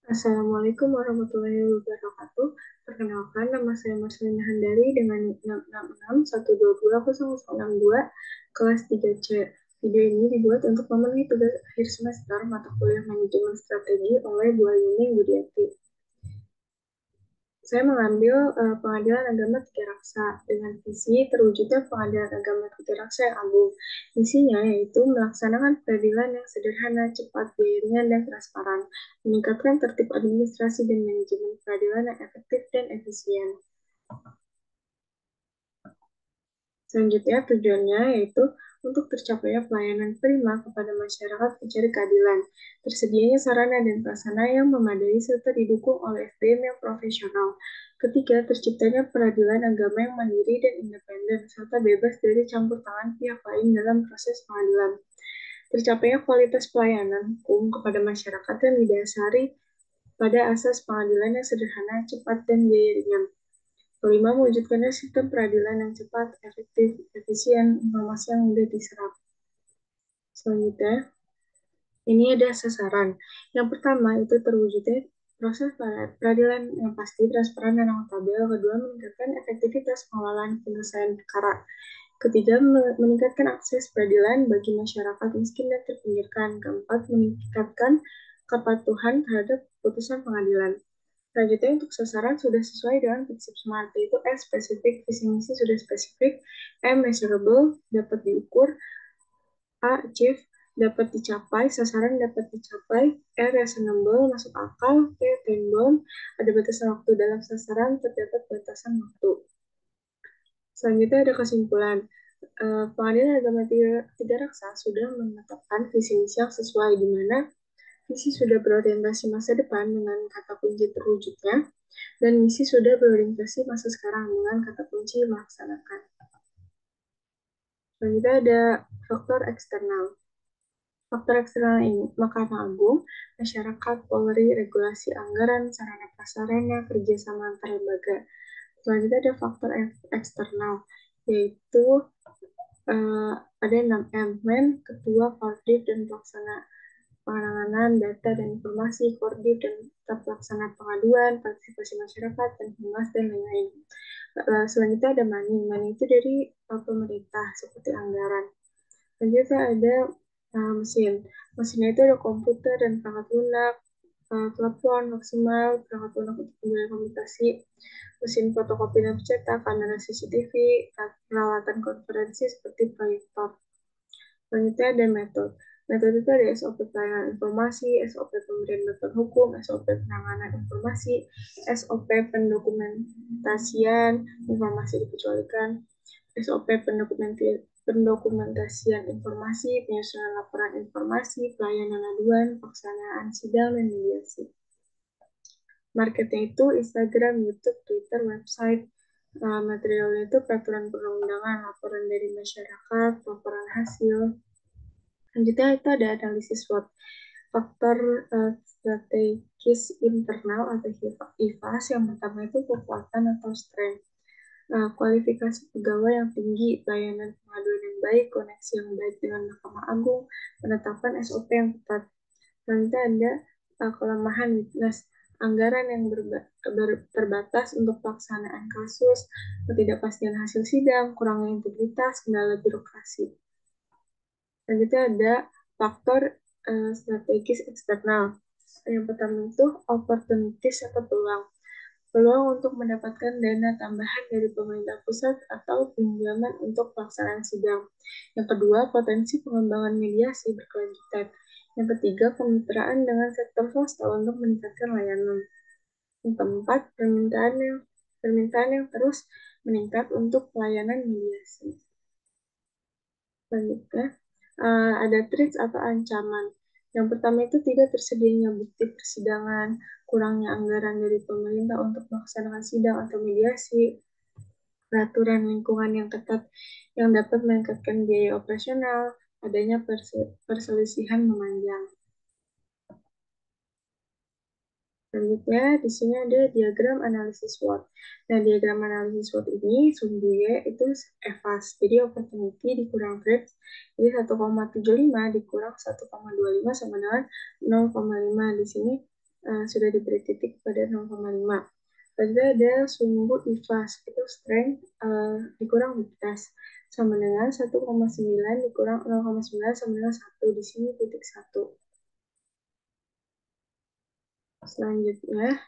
Assalamualaikum warahmatullahi wabarakatuh. Perkenalkan, nama saya Marcelina Handari dengan NIK 666122062 kelas 3C. Video ini dibuat untuk memenuhi tugas akhir semester mata kuliah manajemen strategi oleh Bu Ayuning Budiati. Saya mengambil pengadilan agama Tiga Raksa dengan visi terwujudnya pengadilan agama Tiga Raksa yang agung. Misinya yaitu melaksanakan peradilan yang sederhana, cepat, biaya ringan, dan transparan, meningkatkan tertib administrasi dan manajemen peradilan yang efektif dan efisien. Selanjutnya, tujuannya yaitu untuk tercapainya pelayanan prima kepada masyarakat pencari keadilan, tersedianya sarana dan prasarana yang memadai serta didukung oleh SDM yang profesional. Ketiga, terciptanya peradilan agama yang mandiri dan independen, serta bebas dari campur tangan pihak lain dalam proses pengadilan. Tercapainya kualitas pelayanan hukum kepada masyarakat yang didasari pada asas pengadilan yang sederhana, cepat, dan biaya ringan. Kelima, mewujudkannya sistem peradilan yang cepat, efektif, efisien, informasi yang mudah diserap. Selanjutnya, ini ada sasaran. Yang pertama, itu terwujudnya proses peradilan yang pasti, transparan, dan akuntabel. Kedua, meningkatkan efektivitas pengelolaan penyelesaian perkara. Ketiga, meningkatkan akses peradilan bagi masyarakat miskin dan terpinggirkan. Keempat, meningkatkan kepatuhan terhadap putusan pengadilan. Selanjutnya untuk sasaran sudah sesuai dengan prinsip SMART, yaitu S spesifik, visi misi sudah spesifik, M measurable, dapat diukur, A achieve, dapat dicapai, sasaran dapat dicapai, R reasonable, masuk akal, T time bound, ada batasan waktu dalam sasaran, terdapat batasan waktu. Selanjutnya ada kesimpulan. Pengadilan Agama Tiga Raksa sudah menetapkan visi misi yang sesuai, di mana visi sudah berorientasi masa depan dengan kata kunci terwujudnya, dan misi sudah berorientasi masa sekarang dengan kata kunci melaksanakan. Selanjutnya ada faktor eksternal. Faktor eksternal ini, Mahkamah Agung, masyarakat, Polri, regulasi anggaran, sarana prasarana, kerjasama antar lembaga. Selanjutnya ada faktor eksternal, yaitu ada 6M, Men, Ketua, Koordinat, dan Pelaksana penanganan data dan informasi, koordinat dan pelaksana pengaduan, partisipasi masyarakat, dan humas, dan lain-lain. Selanjutnya ada money. Money itu dari pemerintah, seperti anggaran. Selanjutnya ada mesin. Mesinnya itu ada komputer dan perangkat lunak, telepon maksimal, perangkat lunak untuk pembayaran komunikasi, mesin fotokopi dan cetak, kamera CCTV, peralatan konferensi seperti proyektor. Selanjutnya ada metode. Metode itu ada SOP pelayanan informasi, SOP pemberian bantuan hukum, SOP penanganan informasi, SOP pendokumentasian informasi dikecualikan, SOP pendokumentasian informasi, penyusunan laporan informasi, pelayanan aduan, pelaksanaan sidang, dan mediasi. Marketnya itu Instagram, YouTube, Twitter, website. Materialnya itu peraturan perundang-undangan, laporan dari masyarakat, laporan hasil. Selanjutnya itu ada analisis SWOT. Faktor strategis internal atau IFAS. Yang pertama itu kekuatan atau strength. Kualifikasi pegawai yang tinggi, pelayanan pengaduan yang baik, koneksi yang baik dengan Mahkamah Agung, penetapan SOP yang ketat. Selanjutnya ada kelemahan weakness, anggaran yang terbatas untuk pelaksanaan kasus, ketidakpastian hasil sidang, kurangnya integritas, kendala birokrasi. Selanjutnya ada faktor strategis eksternal. Yang pertama itu opportunities atau peluang. Peluang untuk mendapatkan dana tambahan dari pemerintah pusat atau pinjaman untuk pelaksanaan sidang. Yang kedua, potensi pengembangan mediasi berkelanjutan. Yang ketiga, kemitraan dengan sektor swasta untuk meningkatkan layanan. Yang keempat, permintaan yang terus meningkat untuk pelayanan mediasi. Selanjutnya, ada threats atau ancaman. Yang pertama itu tidak tersedianya bukti persidangan, kurangnya anggaran dari pemerintah untuk melaksanakan sidang atau mediasi, peraturan lingkungan yang ketat yang dapat meningkatkan biaya operasional, adanya perselisihan memanjang. Selanjutnya, di sini ada diagram analisis SWOT. Nah, diagram analisis SWOT ini sumbernya itu EVAS. Jadi, opportunity dikurang threats. Jadi, 1,75 dikurang 1,25 sama dengan 0,5. Di sini sudah diberi titik pada 0,5. Lalu ada sumbu IFAS, itu strength dikurang weakness, sama dengan 1,9 dikurang 0,9 sama dengan 1. Di sini titik 1. Selanjutnya,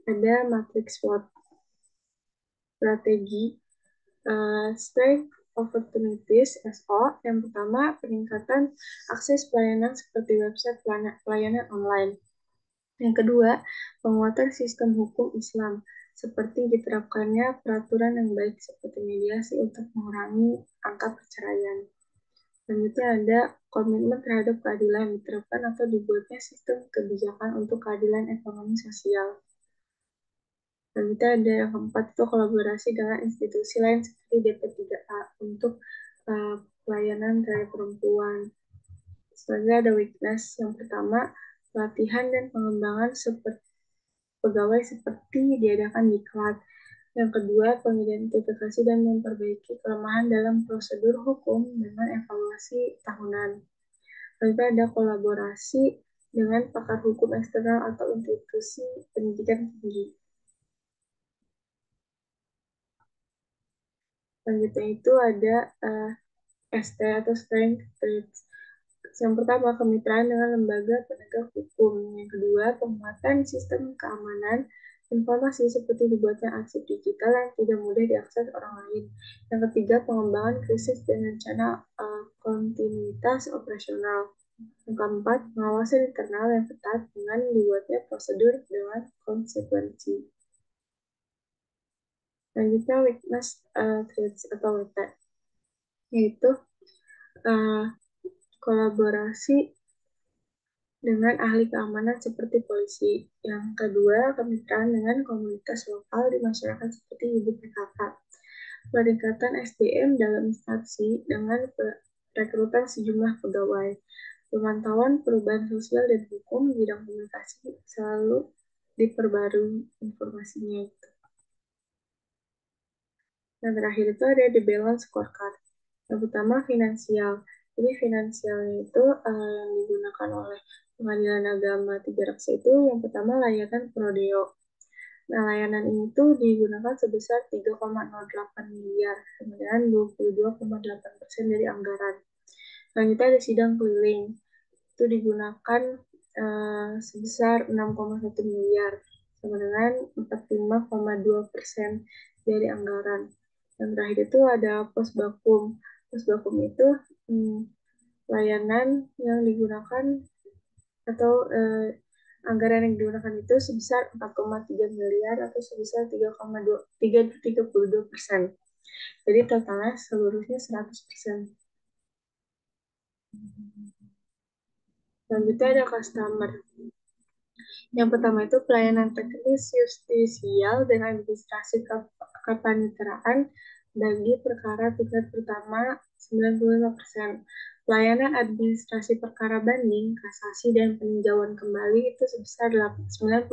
ada matrix SWOT. Strategi Strength Opportunities SO. Yang pertama, peningkatan akses pelayanan seperti website pelayanan online. Yang kedua, penguatan sistem hukum Islam, seperti diterapkannya peraturan yang baik seperti mediasi untuk mengurangi angka perceraian. Selanjutnya ada komitmen terhadap keadilan, diterapkan atau dibuatnya sistem kebijakan untuk keadilan ekonomi sosial. Selanjutnya ada yang keempat, itu kolaborasi dengan institusi lain seperti DP3A untuk pelayanan terhadap perempuan. Selanjutnya ada weakness. Yang pertama, pelatihan dan pengembangan pegawai seperti diadakan di diklat. Yang kedua, pengidentifikasi dan memperbaiki kelemahan dalam prosedur hukum dengan evaluasi tahunan. Lalu ada kolaborasi dengan pakar hukum eksternal atau institusi pendidikan tinggi. Selanjutnya itu ada ST atau Strength Traits. Yang pertama, kemitraan dengan lembaga penegak hukum. Yang kedua, penguatan sistem keamanan informasi seperti dibuatnya arsip digital yang tidak mudah diakses orang lain. Yang ketiga, pengembangan krisis dan rencana kontinuitas operasional. Yang keempat, pengawasan internal yang ketat dengan dibuatnya prosedur dengan konsekuensi. Selanjutnya, weakness traits atau WT, yaitu kolaborasi dengan ahli keamanan seperti polisi. Yang kedua, kemitraan dengan komunitas lokal di masyarakat seperti ibu PKK. Peningkatan SDM dalam instansi dengan rekrutan sejumlah pegawai. Pemantauan perubahan sosial dan hukum di bidang komunikasi selalu diperbarui informasinya itu. Yang terakhir itu ada di balance scorecard. Yang pertama, finansial. Jadi finansialnya itu yang digunakan oleh Pengadilan Agama Tiga Raksa itu yang pertama layanan Prodeo. Nah, layanan ini tuh digunakan sebesar 3,08 miliar, sama dengan 22,8% dari anggaran. Selanjutnya ada sidang keliling. Itu digunakan sebesar 6,1 miliar, sama dengan 45,2% dari anggaran. Yang terakhir itu ada pos bakum. Pos bakum itu layanan yang digunakan atau anggaran yang digunakan itu sebesar 4,3 miliar atau sebesar 3,32%. Jadi totalnya seluruhnya 100%. Selanjutnya ada customer. Yang pertama itu pelayanan teknis justisial dan administrasi kepaniteraan bagi perkara tingkat pertama 95%. Pelayanan administrasi perkara banding, kasasi, dan peninjauan kembali itu sebesar 98%.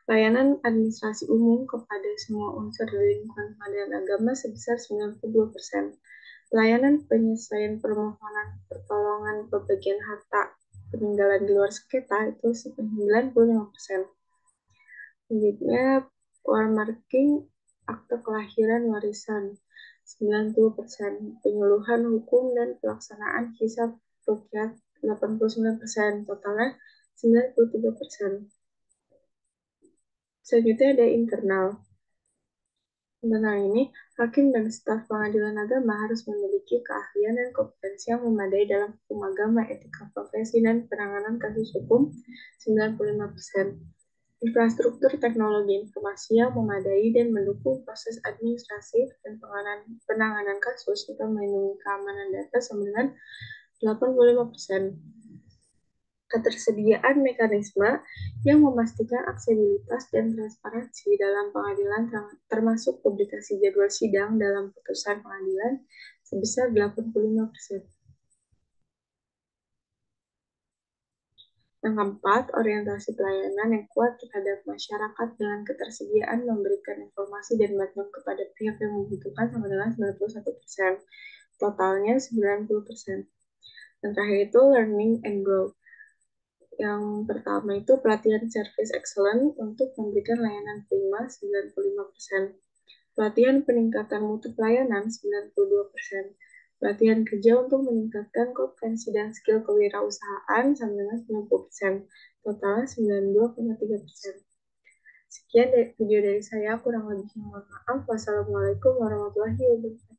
Layanan administrasi umum kepada semua unsur lingkungan pengadilan agama sebesar 92%. Pelayanan penyelesaian permohonan pertolongan pembagian harta peninggalan di luar sengketa itu 95%. Selanjutnya, marking akte kelahiran warisan 90%, penyuluhan hukum dan pelaksanaan hisab rukyat 89%, totalnya 93%. Selanjutnya ada internal. Tentang ini, hakim dan staf pengadilan agama harus memiliki keahlian dan kompetensi yang memadai dalam hukum agama, etika profesi, dan penanganan kasus hukum 95%. Infrastruktur teknologi informasi yang memadai dan mendukung proses administrasi dan penanganan kasus serta melindungi keamanan data sama dengan 85%. Ketersediaan mekanisme yang memastikan aksesibilitas dan transparansi dalam pengadilan termasuk publikasi jadwal sidang dalam putusan pengadilan sebesar 85%. Yang keempat, orientasi pelayanan yang kuat terhadap masyarakat dengan ketersediaan memberikan informasi dan bantuan kepada pihak yang membutuhkan sama dengan 91%. Totalnya 90%. Yang terakhir itu learning and growth. Yang pertama itu pelatihan service excellent untuk memberikan layanan prima 95%. Pelatihan peningkatan mutu pelayanan 92%. Pelatihan kerja untuk meningkatkan kompetensi dan skill kewirausahaan sama dengan 90%. Totalnya 92,3%. Sekian video dari saya, kurang lebihnya mohon maaf. Wassalamualaikum warahmatullahi wabarakatuh.